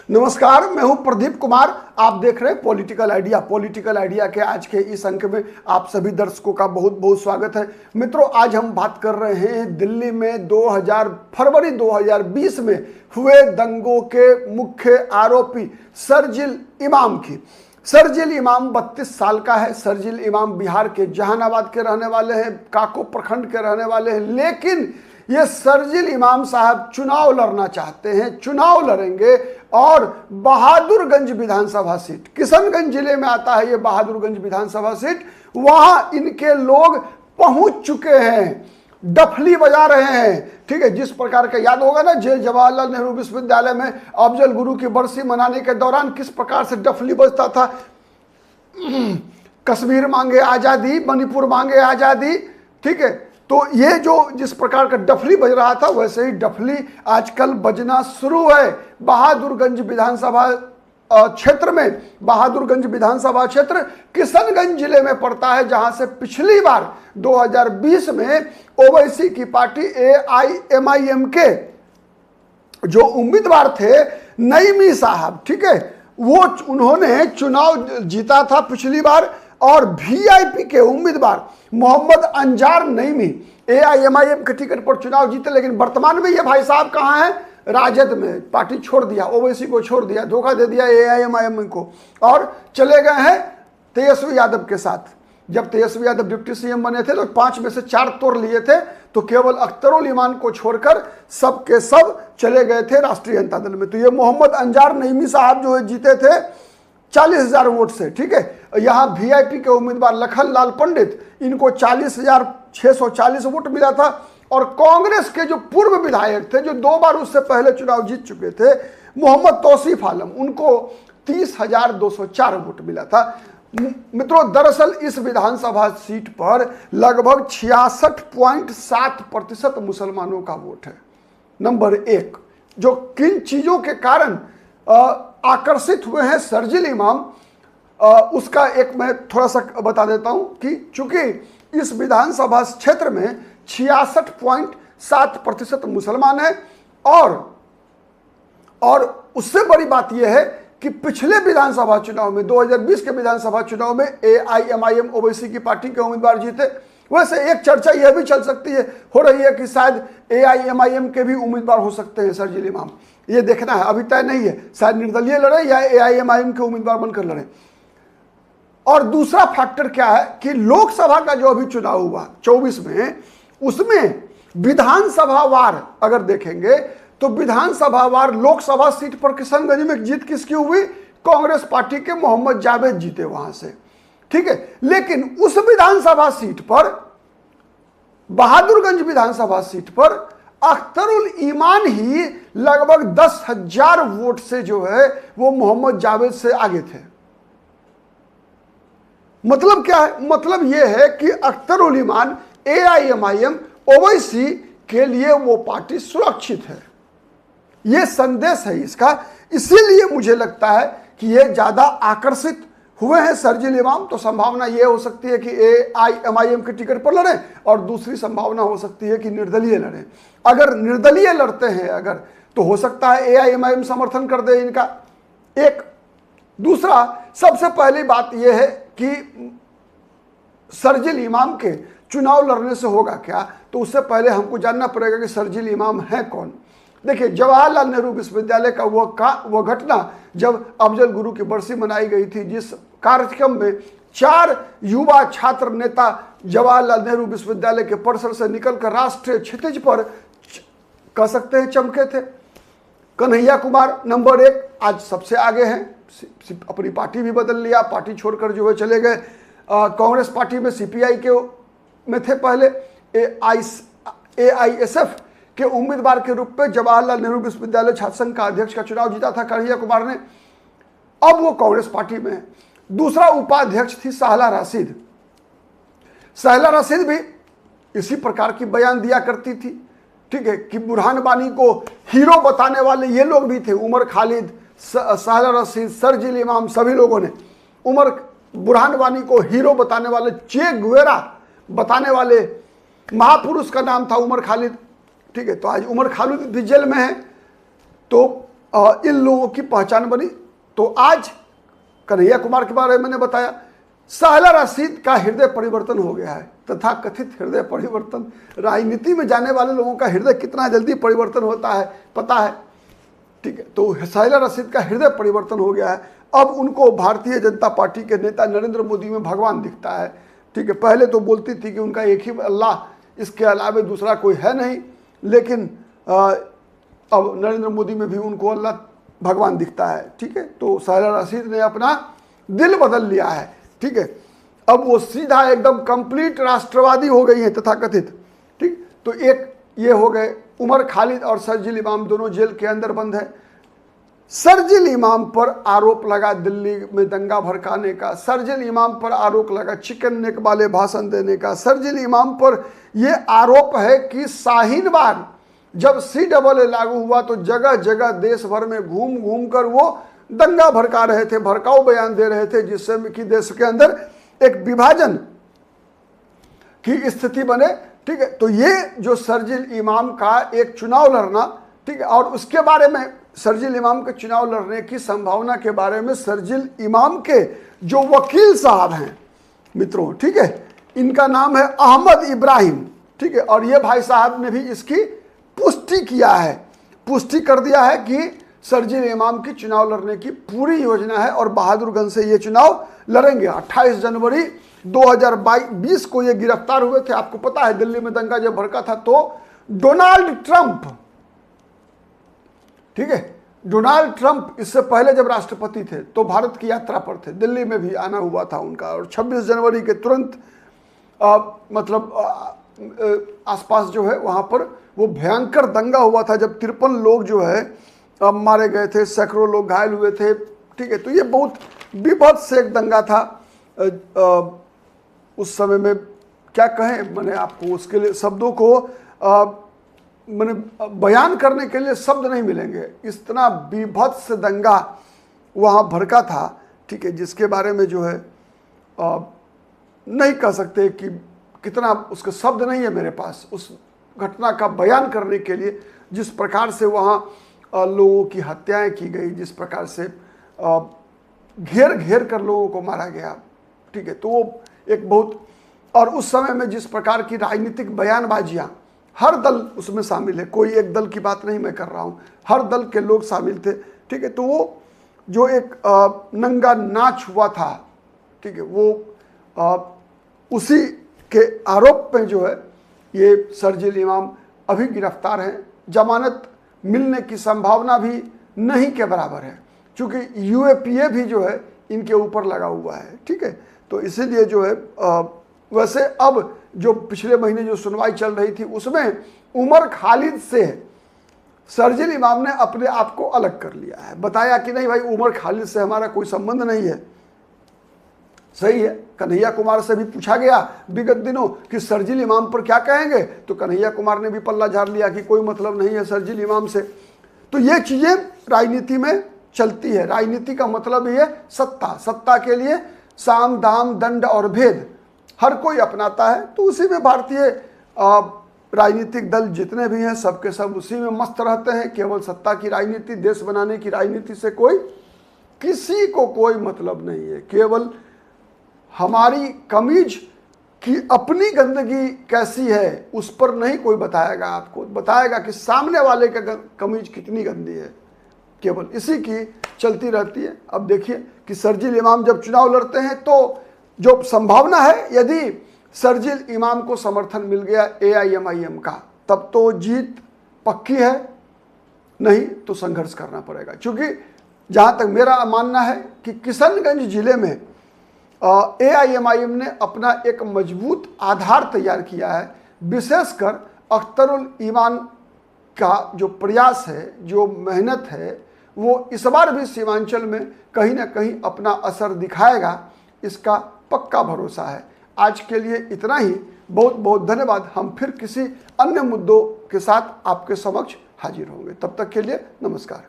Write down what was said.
नमस्कार, मैं हूं प्रदीप कुमार। आप देख रहे हैं पॉलिटिकल आइडिया। पॉलिटिकल आइडिया के आज के इस अंक में आप सभी दर्शकों का बहुत बहुत स्वागत है। मित्रों, आज हम बात कर रहे हैं दिल्ली में फरवरी 2020 में हुए दंगों के मुख्य आरोपी शरजील इमाम की। शरजील इमाम 32 साल का है। शरजील इमाम बिहार के जहानाबाद के रहने वाले हैं, काको प्रखंड के रहने वाले हैं। लेकिन ये शरजील इमाम साहब चुनाव लड़ना चाहते हैं, चुनाव लड़ेंगे और बहादुरगंज विधानसभा सीट, किशनगंज जिले में आता है ये बहादुरगंज विधानसभा सीट, वहां इनके लोग पहुंच चुके हैं, डफली बजा रहे हैं। ठीक है, जिस प्रकार का याद होगा ना, जवाहरलाल नेहरू विश्वविद्यालय में अफजल गुरु की बरसी मनाने के दौरान किस प्रकार से डफली बजता था, कश्मीर मांगे आजादी, मणिपुर मांगे आजादी। ठीक है, तो ये जो जिस प्रकार का डफली बज रहा था, वैसे ही डफली आजकल बजना शुरू है बहादुरगंज विधानसभा क्षेत्र में। बहादुरगंज विधानसभा क्षेत्र किशनगंज जिले में पड़ता है, जहां से पिछली बार 2020 में ओवैसी की पार्टी AIMIM के जो उम्मीदवार थे नईमी साहब, ठीक है, वो उन्होंने चुनाव जीता था पिछली बार। और VIP के उम्मीदवार मोहम्मद अंजार नईमी AIMIM के टिकट पर चुनाव जीते। लेकिन वर्तमान में ये भाई साहब कहाँ हैं? राजद में पार्टी छोड़ दिया, ओवैसी को छोड़ दिया, धोखा दे दिया AIMIM को और चले गए हैं तेजस्वी यादव के साथ। जब तेजस्वी यादव डिप्टी CM बने थे तो 5 में से 4 तोड़ लिए थे, तो केवल अख्तरुल ईमान को छोड़कर सब के सब चले गए थे राष्ट्रीय जनता दल में। तो ये मोहम्मद अंजार नईमी साहब जो है जीते थे 40,000 वोट से। ठीक है, यहाँ VIP के उम्मीदवार लखन लाल पंडित, इनको 40,640 वोट मिला था। और कांग्रेस के जो पूर्व विधायक थे, जो 2 बार उससे पहले चुनाव जीत चुके थे, मोहम्मद तौसीफ आलम, उनको 30,204 वोट मिला था। मित्रों, दरअसल इस विधानसभा सीट पर लगभग 66.7% मुसलमानों का वोट है। नंबर 1, जो किन चीजों के कारण आकर्षित हुए हैं शरजील इमाम, उसका एक मैं थोड़ा सा बता देता हूं कि चूंकि इस विधानसभा क्षेत्र में 66.7% मुसलमान है और उससे बड़ी बात यह है कि पिछले विधानसभा चुनाव में 2020 के विधानसभा चुनाव में AIMIM ओवैसी की पार्टी के उम्मीदवार जीते। वैसे एक चर्चा यह भी चल सकती है, हो रही है कि शायद AIMIM के भी उम्मीदवार हो सकते हैं शरजील इमाम। ये देखना है, अभी तय नहीं है, शायद निर्दलीय लड़े या AIMIM के उम्मीदवार बनकर लड़े। और दूसरा फैक्टर क्या है कि लोकसभा का जो अभी चुनाव हुआ 24 में, उसमें विधानसभावार अगर देखेंगे तो विधानसभावार लोकसभा सीट पर किशनगंज में जीत किसकी हुई? कांग्रेस पार्टी के मोहम्मद जावेद जीते वहां से। ठीक है, लेकिन उस विधानसभा सीट पर, बहादुरगंज विधानसभा सीट पर अख्तरुल ईमान ही लगभग 10,000 वोट से जो है वो मोहम्मद जावेद से आगे थे। मतलब क्या है? मतलब यह है कि अख्तरुल ईमान AIMIM ओवैसी के लिए वो पार्टी सुरक्षित है, ये संदेश है इसका। इसीलिए मुझे लगता है कि ये ज्यादा आकर्षित हुए हैं शरजील इमाम। तो संभावना यह हो सकती है कि AIMIM के टिकट पर लड़े, और दूसरी संभावना हो सकती है कि निर्दलीय लड़े। अगर निर्दलीय लड़ते हैं अगर, तो हो सकता है AIMIM समर्थन कर दे इनका। एक दूसरा, सबसे पहली बात यह है कि शरजील इमाम के चुनाव लड़ने से होगा क्या, तो उससे पहले हमको जानना पड़ेगा कि शरजील इमाम है कौन। देखिए, जवाहरलाल नेहरू विश्वविद्यालय का वो घटना जब अफजल गुरु की बरसी मनाई गई थी, जिस कार्यक्रम में 4 युवा छात्र नेता जवाहरलाल नेहरू विश्वविद्यालय के परिसर से निकलकर राष्ट्रीय क्षितिज पर कह सकते हैं चमके थे। कन्हैया कुमार नंबर 1 आज सबसे आगे हैं, अपनी पार्टी भी बदल लिया, पार्टी छोड़कर जो है चले गए कांग्रेस पार्टी में, CPI के में थे पहले। AISF के उम्मीदवार के रूप में जवाहरलाल नेहरू विश्वविद्यालय छात्र संघ का अध्यक्ष का चुनाव जीता था कन्हैया कुमार ने, अब वो कांग्रेस पार्टी में है। दूसरा उपाध्यक्ष थी सहला राशिद। सहला राशिद भी इसी प्रकार की बयान दिया करती थी। ठीक है, कि बुरहान वानी को हीरो बताने वाले ये लोग भी थे, उमर खालिद, सहला राशिद, शरजील इमाम, सभी लोगों ने बुरहान वानी को हीरो बताने वाले, चे गुवेरा बताने वाले महापुरुष का नाम था उमर खालिद। ठीक है, तो आज उमर खालिद भी जेल में है। तो इन लोगों की पहचान बनी। तो आज कन्हैया कुमार के बारे में मैंने बताया, साहिला रशीद का हृदय परिवर्तन हो गया है। तथा कथित हृदय परिवर्तन, राजनीति में जाने वाले लोगों का हृदय कितना जल्दी परिवर्तन होता है पता है, ठीक है। तो साहिला रशीद का हृदय परिवर्तन हो गया है। अब उनको भारतीय जनता पार्टी के नेता नरेंद्र मोदी में भगवान दिखता है, ठीक है। पहले तो बोलती थी कि उनका एक ही अल्लाह, इसके अलावा दूसरा कोई है नहीं, लेकिन अब नरेंद्र मोदी में भी उनको अल्लाह भगवान दिखता है, ठीक है। तो साहिला रशीद ने अपना दिल बदल लिया है, ठीक है। अब वो सीधा एकदम कंप्लीट राष्ट्रवादी हो गई है तथाकथित, ठीक। तो एक ये हो गए। उमर खालिद और शर्जील इमाम दोनों जेल के अंदर बंद है। शर्जील इमाम पर आरोप लगा दिल्ली में दंगा भड़काने का, शर्जील इमाम पर आरोप लगा चिकन नेक वाले भाषण देने का, शर्जील इमाम पर यह आरोप है कि शाहीन बाग जब CAA लागू हुआ तो जगह जगह देश भर में घूम घूम कर वो दंगा भड़का रहे थे, भड़काऊ बयान दे रहे थे, जिससे कि देश के अंदर एक विभाजन की स्थिति बने, ठीक है। तो ये जो शर्जील इमाम का एक चुनाव लड़ना, ठीक है, और उसके बारे में शर्जील इमाम के चुनाव लड़ने की संभावना के बारे में शर्जील इमाम के जो वकील साहब हैं मित्रों, ठीक है, इनका नाम है अहमद इब्राहिम, ठीक है। और ये भाई साहब ने भी इसकी पुष्टि किया है, पुष्टि कर दिया है कि शर्जील इमाम की चुनाव लड़ने की पूरी योजना है और बहादुरगंज से ये चुनाव लड़ेंगे। 28 जनवरी 2020 को ये गिरफ्तार हुए थे। आपको पता है दिल्ली में दंगा जब भड़का था तो डोनाल्ड ट्रंप, ठीक है, डोनाल्ड ट्रंप इससे पहले जब राष्ट्रपति थे तो भारत की यात्रा पर थे, दिल्ली में भी आना हुआ था उनका। और 26 जनवरी के तुरंत आसपास जो है वहाँ पर वो भयंकर दंगा हुआ था जब 53 लोग जो है मारे गए थे, सैकड़ों लोग घायल हुए थे, ठीक है। तो ये बहुत बीभत्स एक दंगा था। उस समय में क्या कहें, मैंने आपको उसके लिए शब्दों को मैंने बयान करने के लिए शब्द नहीं मिलेंगे, इतना बीभत्स दंगा वहाँ भड़का था, ठीक है, जिसके बारे में जो है नहीं कह सकते कि कितना, उसके शब्द नहीं है मेरे पास उस घटना का बयान करने के लिए। जिस प्रकार से वहाँ लोगों की हत्याएं की गई, जिस प्रकार से घेर घेर कर लोगों को मारा गया, ठीक है। तो वो एक बहुत, और उस समय में जिस प्रकार की राजनीतिक बयानबाजियाँ, हर दल उसमें शामिल है, कोई एक दल की बात नहीं मैं कर रहा हूँ, हर दल के लोग शामिल थे, ठीक है। तो वो जो एक नंगा नाच हुआ था, ठीक है, वो उसी के आरोप में जो है ये शर्जील इमाम अभी गिरफ्तार हैं। जमानत मिलने की संभावना भी नहीं के बराबर है, क्योंकि UAPA भी जो है इनके ऊपर लगा हुआ है, ठीक है। तो इसीलिए जो है वैसे अब जो पिछले महीने जो सुनवाई चल रही थी उसमें उमर खालिद से शर्जील इमाम ने अपने आप को अलग कर लिया है, बताया कि नहीं भाई उमर खालिद से हमारा कोई संबंध नहीं है। सही है, कन्हैया कुमार से भी पूछा गया विगत दिनों कि शर्जील इमाम पर क्या कहेंगे, तो कन्हैया कुमार ने भी पल्ला झाड़ लिया कि कोई मतलब नहीं है शर्जील इमाम से। तो ये चीज़ें राजनीति में चलती है। राजनीति का मतलब ही है सत्ता, सत्ता के लिए साम दाम दंड और भेद हर कोई अपनाता है। तो उसी में भारतीय राजनीतिक दल जितने भी हैं सबके सब उसी में मस्त रहते हैं। केवल सत्ता की राजनीति, देश बनाने की राजनीति से कोई किसी को कोई मतलब नहीं है। केवल हमारी कमीज की अपनी गंदगी कैसी है उस पर नहीं कोई बताएगा, आपको बताएगा कि सामने वाले का कमीज कितनी गंदी है, केवल इसी की चलती रहती है। अब देखिए कि शर्जील इमाम जब चुनाव लड़ते हैं तो जो संभावना है, यदि शर्जील इमाम को समर्थन मिल गया AIMIM का, तब तो जीत पक्की है, नहीं तो संघर्ष करना पड़ेगा। क्योंकि जहाँ तक मेरा मानना है कि किशनगंज जिले में AIMIM ने अपना एक मजबूत आधार तैयार किया है। विशेषकर अख्तरुल ईमान का जो प्रयास है, जो मेहनत है, वो इस बार भी सीमांचल में कहीं ना कहीं अपना असर दिखाएगा, इसका पक्का भरोसा है। आज के लिए इतना ही, बहुत बहुत धन्यवाद। हम फिर किसी अन्य मुद्दों के साथ आपके समक्ष हाजिर होंगे, तब तक के लिए नमस्कार।